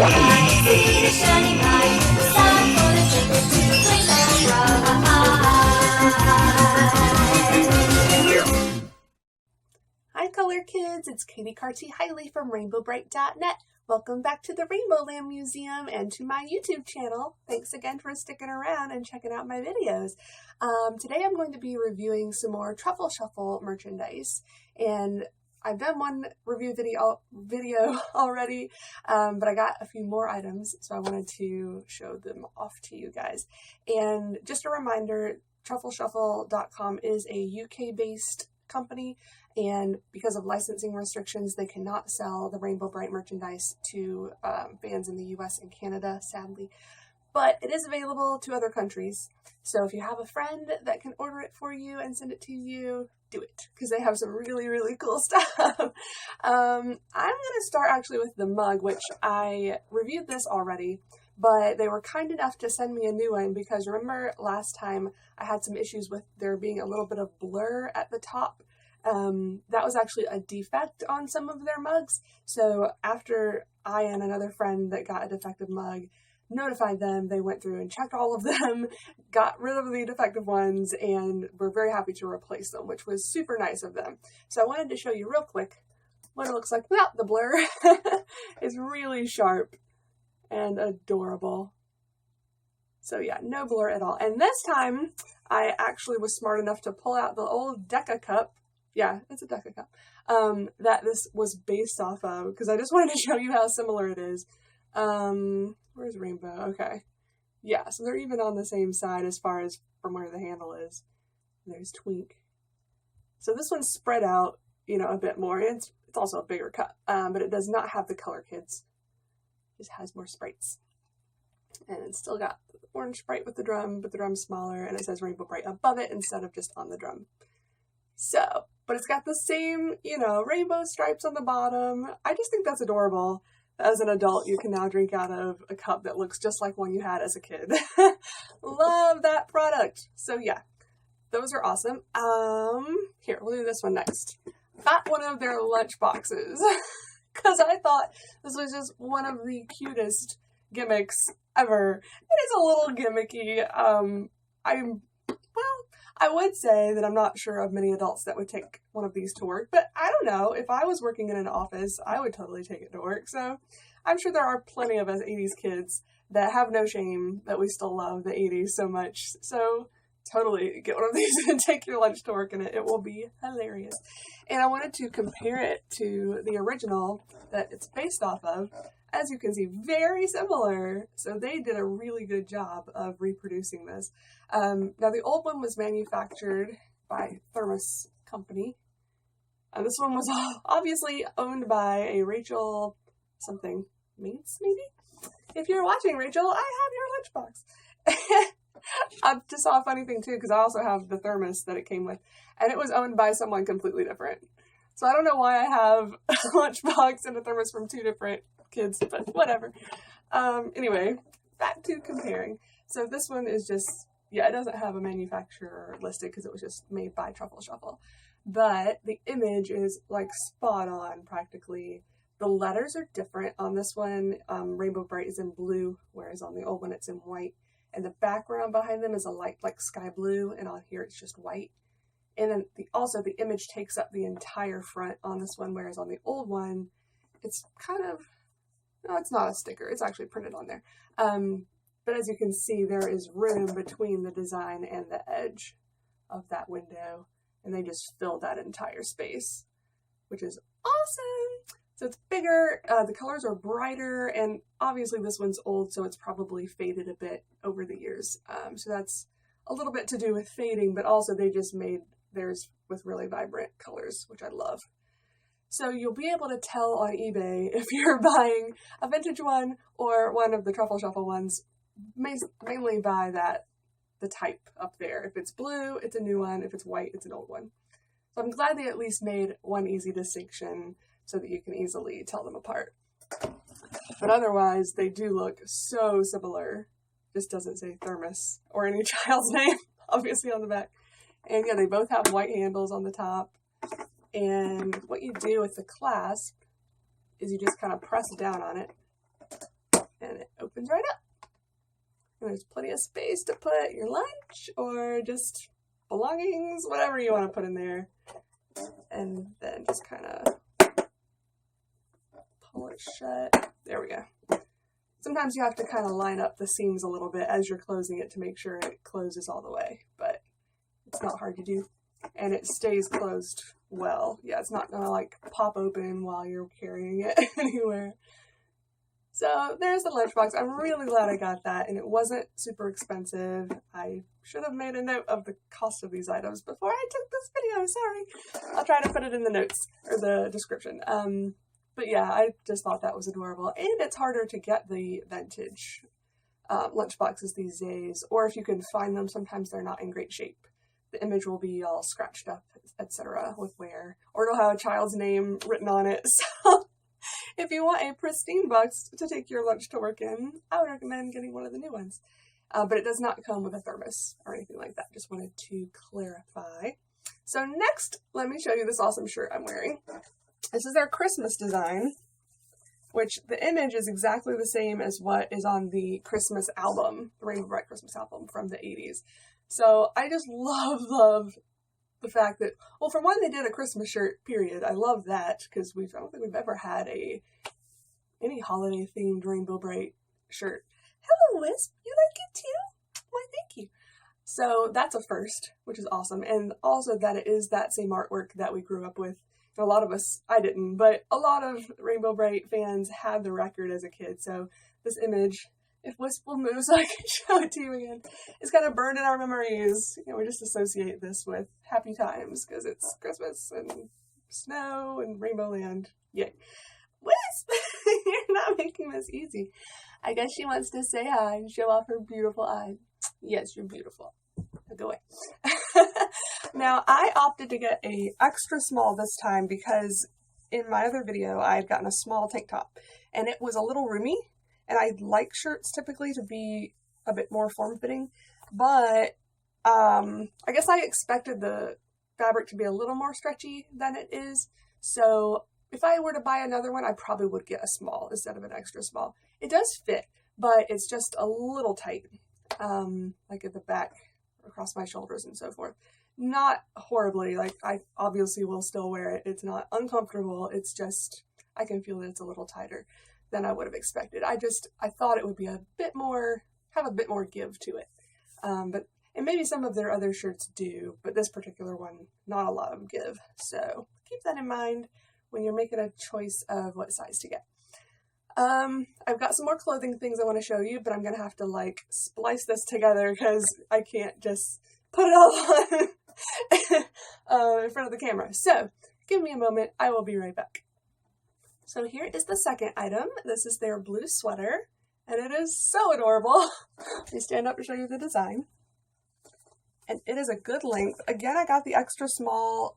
see the shining light, the sun for the children to play and ride. Hi color kids, it's Katie Carty-Hiley from RainbowBrite.net. Welcome back to the Rainbow Land Museum and to my YouTube channel. Thanks again for sticking around and checking out my videos. Today I'm going to be reviewing some more Truffle Shuffle merchandise, and I've done one review video already, but I got a few more items, so I wanted to show them off to you guys. And just a reminder, TruffleShuffle.com is a UK-based company, and because of licensing restrictions, they cannot sell the Rainbow Brite merchandise to fans in the US and Canada, sadly. But it is available to other countries, so if you have a friend that can order it for you and send it to you, do it, because they have some really, really cool stuff. I'm going to start actually with the mug, which I reviewed this already, but they were kind enough to send me a new one because remember last time I had some issues with there being a little bit of blur at the top. That was actually a defect on some of their mugs, so after I and another friend that got a defective mug notified them, they went through and checked all of them, got rid of the defective ones, and were very happy to replace them, which was super nice of them. So I wanted to show you real quick what it looks like without the blur. It's really sharp and adorable. So yeah, no blur at all. And this time, I actually was smart enough to pull out the old Deca cup. Yeah, it's a Deca cup. That this was based off of, because I just wanted to show you how similar it is. Where's Rainbow? Okay. Yeah, so they're even on the same side as far as from where the handle is. There's Twink. So this one's spread out, you know, a bit more. It's also a bigger cup, but it does not have the color kids. It just has more sprites. And it's still got the orange sprite with the drum, but the drum's smaller, and it says Rainbow Brite above it instead of just on the drum. So, but it's got the same, you know, rainbow stripes on the bottom. I just think that's adorable. As an adult, you can now drink out of a cup that looks just like one you had as a kid. Love that product. So yeah, those are awesome. Here, we'll do this one next. Got one of their lunch boxes because I thought this was just one of the cutest gimmicks ever. It is a little gimmicky. I would say that I'm not sure of many adults that would take one of these to work, but I don't know. If I was working in an office, I would totally take it to work. So I'm sure there are plenty of us 80s kids that have no shame that we still love the 80s so much. So totally get one of these and take your lunch to work in it. It will be hilarious. And I wanted to compare it to the original that it's based off of. As you can see, very similar. So they did a really good job of reproducing this. Now the old one was manufactured by Thermos Company. This one was obviously owned by a Rachel something Mates, maybe? If you're watching, Rachel, I have your lunchbox. I just saw a funny thing too, because I also have the thermos that it came with, and it was owned by someone completely different. So I don't know why I have a lunchbox and a thermos from two different kids, but whatever. Anyway, back to comparing. So this one is just, yeah, it doesn't have a manufacturer listed because it was just made by Truffle Shuffle. But the image is like spot on practically. The letters are different on this one. Rainbow Brite is in blue, whereas on the old one it's in white. And the background behind them is a light like sky blue, and on here it's just white. And then also the image takes up the entire front on this one, whereas on the old one, it's kind of, no, it's not a sticker. It's actually printed on there. But as you can see, there is room between the design and the edge of that window, and they just filled that entire space, which is awesome. So it's bigger, the colors are brighter, and obviously this one's old, so it's probably faded a bit over the years. So that's a little bit to do with fading, but also they just made theirs with really vibrant colors, which I love. So you'll be able to tell on eBay if you're buying a vintage one or one of the Truffle Shuffle ones, mainly by the type up there. If it's blue, it's a new one. If it's white, it's an old one. So I'm glad they at least made one easy distinction so that you can easily tell them apart. But otherwise, they do look so similar. Just doesn't say Thermos or any child's name, obviously, on the back. And yeah, they both have white handles on the top. And what you do with the clasp is you just kind of press down on it. and it opens right up. And there's plenty of space to put your lunch or just belongings, whatever you want to put in there. And then just kind of pull it shut. There we go. Sometimes you have to kind of line up the seams a little bit as you're closing it to make sure it closes all the way, but it's not hard to do. And it stays closed well. Yeah, it's not gonna like pop open while you're carrying it anywhere. So there's the lunchbox. I'm really glad I got that, and it wasn't super expensive. I should have made a note of the cost of these items before I took this video, sorry. I'll try to put it in the notes, or the description. But yeah, I just thought that was adorable. And it's harder to get the vintage lunchboxes these days, or if you can find them, sometimes they're not in great shape. The image will be all scratched up, etc. with wear, or it'll have a child's name written on it. So if you want a pristine box to take your lunch to work in, I would recommend getting one of the new ones. But it does not come with a thermos or anything like that. Just wanted to clarify. So next, let me show you this awesome shirt I'm wearing. This is their Christmas design, which the image is exactly the same as what is on the Christmas album, the Rainbow Brite Christmas album from the 80s. So I just love the fact that, well, for one, they did a Christmas shirt, period. I love that, because I don't think we've ever had any holiday-themed Rainbow Brite shirt. Hello, Wisp, you like it too? Why, thank you. So that's a first, which is awesome. And also that it is that same artwork that we grew up with. A lot of us, I didn't, but a lot of Rainbow Brite fans had the record as a kid. So this image, if Wisp will move so I can show it to you again, it's kind of burned in our memories. You know, we just associate this with happy times because it's Christmas and snow and Rainbow Land. Yay. Wisp, you're not making this easy. I guess she wants to say hi and show off her beautiful eyes. Yes, you're beautiful. Go away. Now, I opted to get a extra small this time because in my other video, I had gotten a small tank top and it was a little roomy, and I like shirts typically to be a bit more form-fitting, but I guess I expected the fabric to be a little more stretchy than it is. So if I were to buy another one, I probably would get a small instead of an extra small. It does fit, but it's just a little tight, like at the back, across my shoulders and so forth. Not horribly, like I obviously will still wear it. It's not uncomfortable. It's just, I can feel that it's a little tighter than I would have expected. I thought it would be a bit more, have a bit more give to it. And maybe some of their other shirts do, but this particular one, not a lot of give. So keep that in mind when you're making a choice of what size to get. I've got some more clothing things I want to show you, but I'm going to have to like splice this together because I can't just put it all on in front of the camera. So give me a moment. I will be right back. So here is the second item. This is their blue sweater, and it is so adorable. Let me stand up to show you the design. And it is a good length. Again, I got the extra small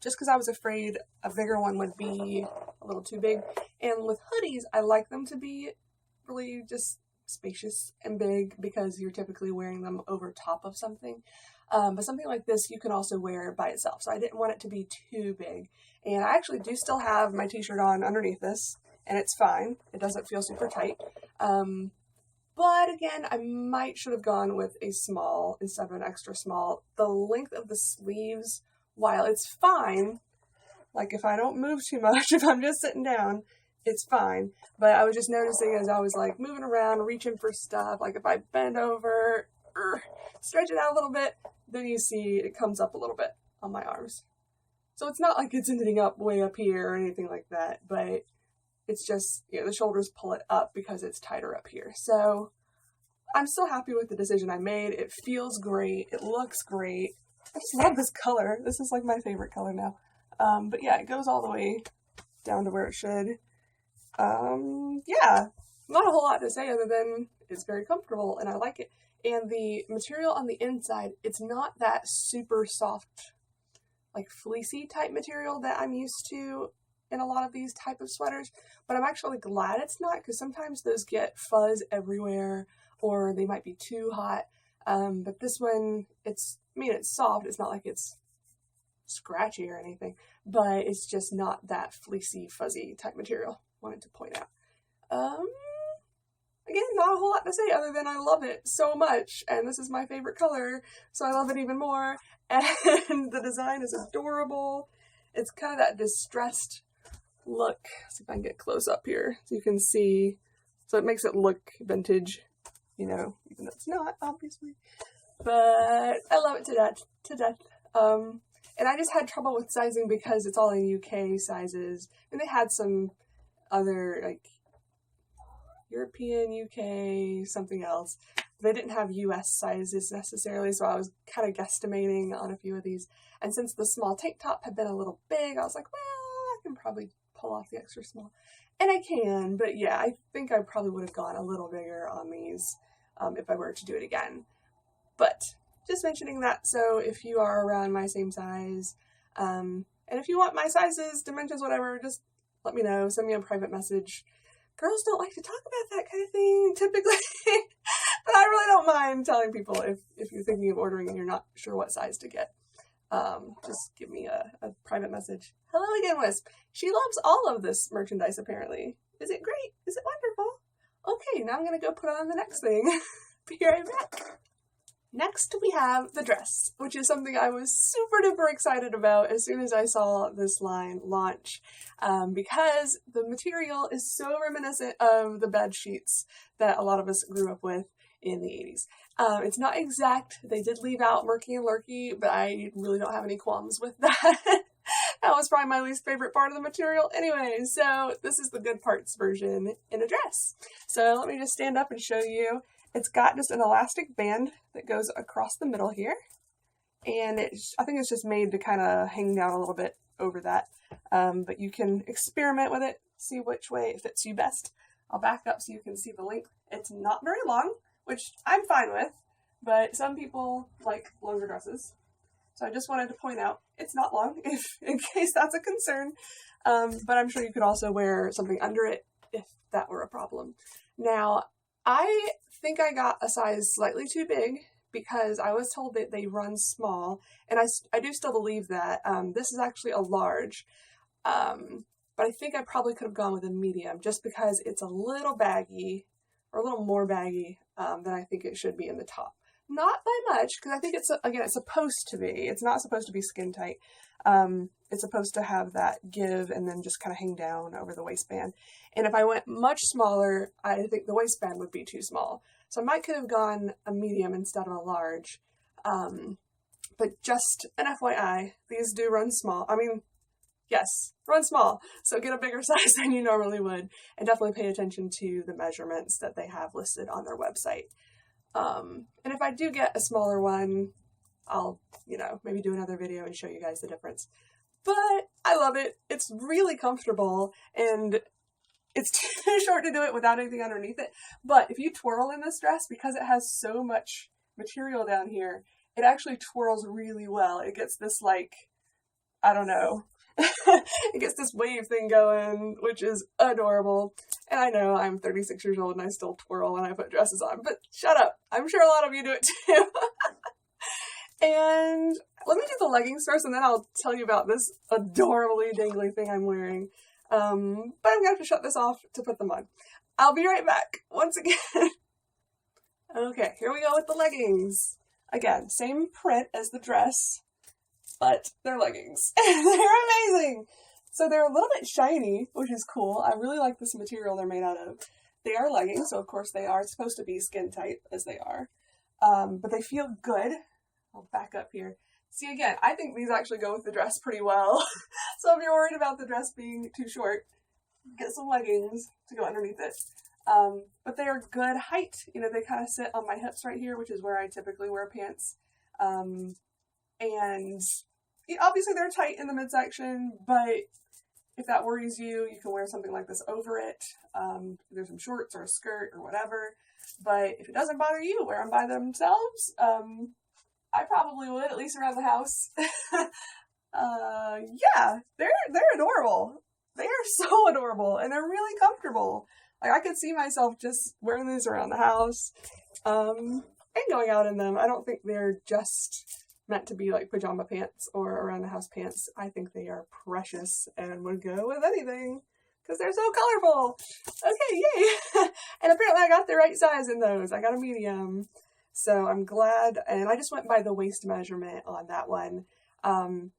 just because I was afraid a bigger one would be a little too big. And with hoodies, I like them to be really just spacious and big because you're typically wearing them over top of something. But something like this, you can also wear by itself. So I didn't want it to be too big. And I actually do still have my t-shirt on underneath this, and it's fine. It doesn't feel super tight. But again, I might should have gone with a small instead of an extra small. The length of the sleeves, while it's fine, like if I don't move too much, if I'm just sitting down, it's fine. But I was just noticing as I was like moving around, reaching for stuff, like if I bend over, stretch it out a little bit, then you see it comes up a little bit on my arms. So it's not like it's ending up way up here or anything like that, but it's just, you know, the shoulders pull it up because it's tighter up here. So I'm still happy with the decision I made. It feels great. It looks great. I just love this color. This is like my favorite color now. But yeah, it goes all the way down to where it should. Yeah, not a whole lot to say other than it's very comfortable and I like it. And the material on the inside, it's not that super soft, like fleecy type material that I'm used to in a lot of these type of sweaters, but I'm actually glad it's not because sometimes those get fuzz everywhere or they might be too hot. But this one, it's soft. It's not like it's scratchy or anything, but it's just not that fleecy, fuzzy type material. Wanted to point out. Again, not a whole lot to say other than I love it so much, and this is my favorite color, so I love it even more. And the design is adorable. It's kind of that distressed look. Let's see if I can get close up here so you can see. So it makes it look vintage, you know, even though it's not, obviously. But I love it to death. And I just had trouble with sizing because it's all in UK sizes, and they had some other, like, European, UK, something else. They didn't have US sizes necessarily, so I was kind of guesstimating on a few of these. And since the small tank top had been a little big, I was like, well, I can probably pull off the extra small. And I can, but yeah, I think I probably would have gone a little bigger on these if I were to do it again. But just mentioning that, so if you are around my same size, and if you want my sizes, dimensions, whatever, just let me know. Send me a private message. Girls don't like to talk about that kind of thing, typically, but I really don't mind telling people if you're thinking of ordering and you're not sure what size to get. Just give me a private message. Hello again, Wisp. She loves all of this merchandise, apparently. Is it great? Is it wonderful? Okay, now I'm going to go put on the next thing. Be right back. Next, we have the dress, which is something I was super duper excited about as soon as I saw this line launch, because the material is so reminiscent of the bed sheets that a lot of us grew up with in the 80s. It's not exact. They did leave out murky and lurky, but I really don't have any qualms with that. That was probably my least favorite part of the material anyway, so this is the good parts version in a dress. So let me just stand up and show you. It's got just an elastic band that goes across the middle here, and I think it's just made to kind of hang down a little bit over that, but you can experiment with it, see which way it fits you best. I'll back up so you can see the length. It's not very long, which I'm fine with, but some people like longer dresses. So I just wanted to point out it's not long, in case that's a concern, but I'm sure you could also wear something under it if that were a problem. Now, I think I got a size slightly too big because I was told that they run small, and I do still believe that. This is actually a large, but I think I probably could have gone with a medium just because it's a little baggy, or a little more baggy than I think it should be in the top. Not by much, because I think it's, again, it's supposed to be. It's not supposed to be skin tight. It's supposed to have that give and then just kind of hang down over the waistband. And if I went much smaller, I think the waistband would be too small. So I might could have gone a medium instead of a large. But just an FYI, these do run small. I mean, yes, run small. So get a bigger size than you normally would. And definitely pay attention to the measurements that they have listed on their website. And if I do get a smaller one, I'll, maybe do another video and show you guys the difference. But I love it. It's really comfortable, and it's too short to do it without anything underneath it. But if you twirl in this dress, because it has so much material down here, it actually twirls really well. It gets this, I don't know. It gets this wave thing going, which is adorable. And I know I'm 36 years old and I still twirl when I put dresses on, but shut up. I'm sure a lot of you do it too. And let me do the leggings first, and then I'll tell you about this adorably dangly thing I'm wearing. But I'm going to have to shut this off to put them on. I'll be right back once again. Okay, here we go with the leggings. Again, same print as the dress, but they're leggings. They're amazing. So they're a little bit shiny, which is cool. I really like this material they're made out of. They are leggings, so of course they are supposed to be skin tight, as they are. But they feel good. I'll back up here. See, again, I think these actually go with the dress pretty well. So if you're worried about the dress being too short, get some leggings to go underneath it. But they are good height. They kind of sit on my hips right here, which is where I typically wear pants. And obviously they're tight in the midsection, but if that worries you, you can wear something like this over it. There's some shorts or a skirt or whatever. But if it doesn't bother you, wear them by themselves. I probably would, at least around the house. Yeah, they're adorable. They are so adorable, and they're really comfortable. I could see myself just wearing these around the house, and going out in them. I don't think they're just meant to be like pajama pants or around the house pants. I think they are precious and would go with anything. because they're so colorful. Okay, yay. And apparently I got the right size in those. I got a medium. So I'm glad, and I just went by the waist measurement on that one. And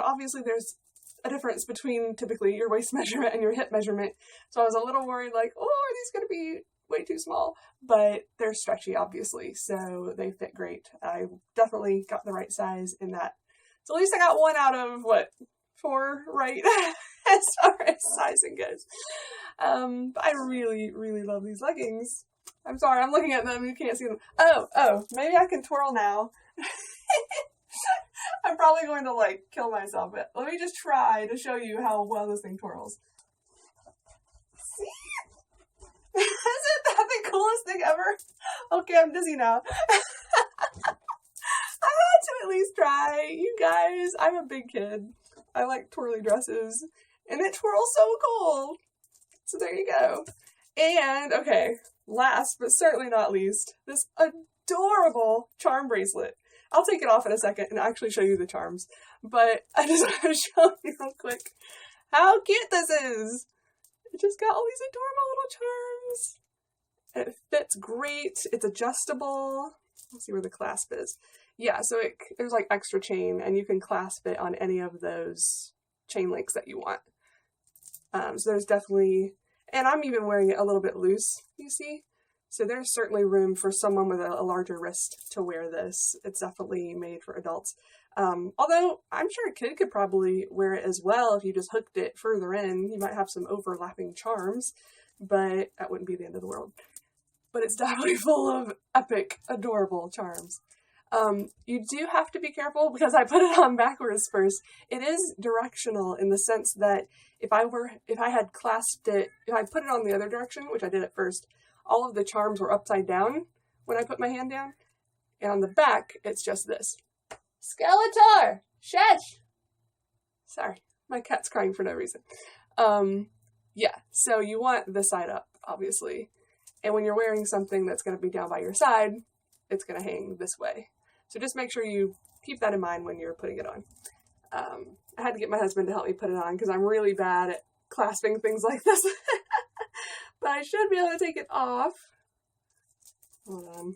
obviously there's a difference between typically your waist measurement and your hip measurement. So I was a little worried like, oh, are these going to be way too small? But they're stretchy, obviously, so they fit great. I definitely got the right size in that. So at least I got 1 out of, what, 4 right as far as sizing goes. But I really, really love these leggings. I'm sorry, I'm looking at them, you can't see them. Oh, maybe I can twirl now. I'm probably going to, like, kill myself, but let me just try to show you how well this thing twirls. See? Isn't that the coolest thing ever? Okay, I'm dizzy now. I had to at least try. You guys, I'm a big kid. I like twirly dresses, and it twirls so cool. So there you go. And, okay, last but certainly not least, this adorable charm bracelet. I'll take it off in a second and actually show you the charms, but I just want to show you real quick how cute this is. It just got all these adorable little charms. And it fits great. It's adjustable. Let's see where the clasp is. Yeah, so there's like extra chain, and you can clasp it on any of those chain links that you want. So there's definitely, and I'm even wearing it a little bit loose, you see? So there's certainly room for someone with a larger wrist to wear this. It's definitely made for adults. Although I'm sure a kid could probably wear it as well if you just hooked it further in. You might have some overlapping charms, but that wouldn't be the end of the world. But it's definitely full of epic, adorable charms. You do have to be careful because I put it on backwards first. It is directional in the sense that if I had clasped it, if I put it on the other direction, which I did at first, all of the charms were upside down when I put my hand down. And on the back, it's just this. Skeletor! Shush! Sorry, my cat's crying for no reason. Yeah, so you want the side up, obviously. And when you're wearing something that's going to be down by your side, it's going to hang this way. So just make sure you keep that in mind when you're putting it on. I had to get my husband to help me put it on because I'm really bad at clasping things like this. But I should be able to take it off. Hold on.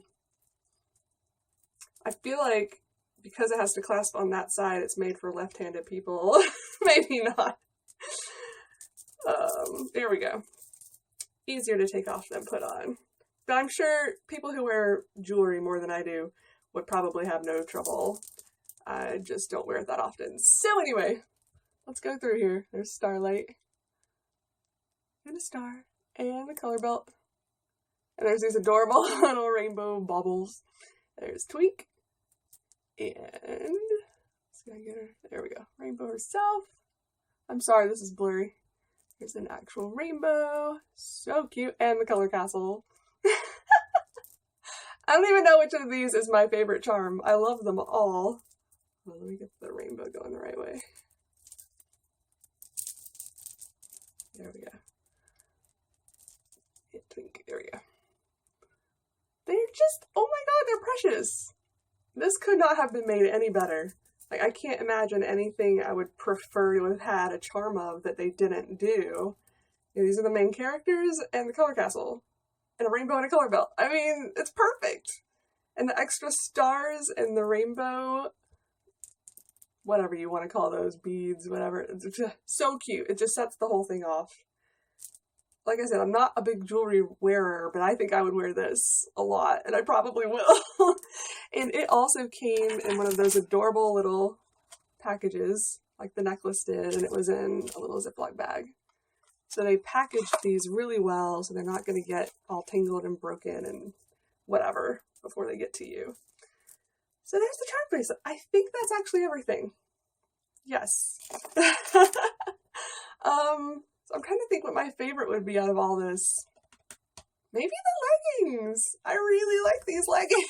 I feel like because it has to clasp on that side, it's made for left-handed people. Maybe not. There we go. Easier to take off than put on. But I'm sure people who wear jewelry more than I do would probably have no trouble. I just don't wear it that often. So anyway, let's go through here. There's Starlight. And a star. And the color belt. And there's these adorable little rainbow baubles. There's Tweak. And let's see if I can get her. There we go. Rainbow herself. I'm sorry, this is blurry. Here's an actual rainbow. So cute. And the color castle. I don't even know which of these is my favorite charm. I love them all. Well, let me get the rainbow going the right way. There we go. Hit Twink. There we go. They're just, oh my god, they're precious. This could not have been made any better. Like, I can't imagine anything I would prefer to have had a charm of that they didn't do. You know, these are the main characters and the color castle. And a rainbow and a color belt. I mean, it's perfect. And the extra stars and the rainbow, whatever you want to call those, beads, whatever. It's just so cute. It just sets the whole thing off. Like I said, I'm not a big jewelry wearer, but I think I would wear this a lot, and I probably will. And it also came in one of those adorable little packages, like the necklace did, and it was in a little Ziploc bag. So they packaged these really well, so they're not going to get all tangled and broken and whatever before they get to you. So there's the charm bracelet. I think that's actually everything. Yes. So I'm trying to think what my favorite would be out of all this. Maybe the leggings. I really like these leggings.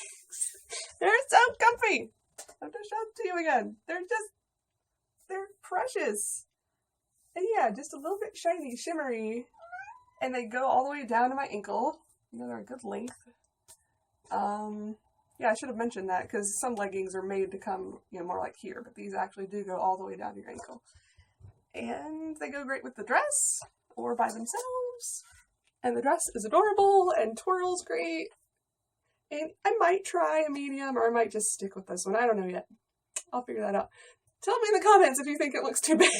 They're so comfy. I have to show them to you again. They're precious. And yeah, just a little bit shiny, shimmery. And they go all the way down to my ankle. You know, they're a good length. Yeah, I should have mentioned that because some leggings are made to come, you know, more like here, but these actually do go all the way down to your ankle. And they go great with the dress or by themselves. And the dress is adorable and twirls great. And I might try a medium or I might just stick with this one. I don't know yet. I'll figure that out. Tell me in the comments if you think it looks too big.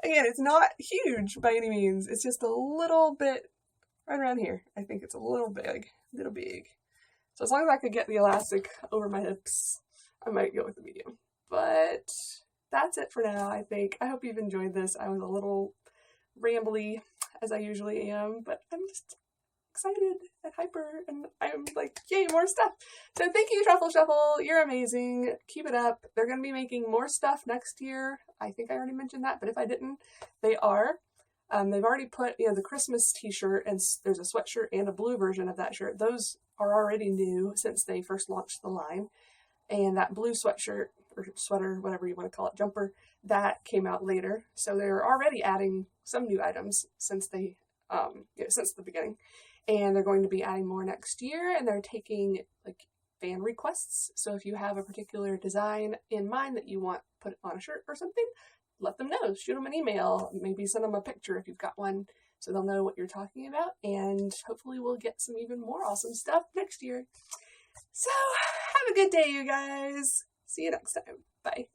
Again, it's not huge by any means. It's just a little bit right around here. I think it's a little big. So as long as I could get the elastic over my hips, I might go with the medium. But that's it for now, I think. I hope you've enjoyed this. I was a little rambly, as I usually am, but I'm just excited and hyper, and I'm like, yay, more stuff. So thank you, Truffle Shuffle. You're amazing. Keep it up. They're going to be making more stuff next year. I think I already mentioned that, but if I didn't, they are. They've already put, the Christmas t-shirt, and there's a sweatshirt and a blue version of that shirt. Those are already new since they first launched the line. And that blue sweatshirt, or sweater, whatever you want to call it, jumper, that came out later. So they're already adding some new items since they, since the beginning. And they're going to be adding more next year, and they're taking like fan requests. So if you have a particular design in mind that you want put on a shirt or something, let them know. Shoot them an email. Maybe send them a picture if you've got one, so they'll know what you're talking about. And hopefully we'll get some even more awesome stuff next year. So have a good day, you guys. See you next time. Bye.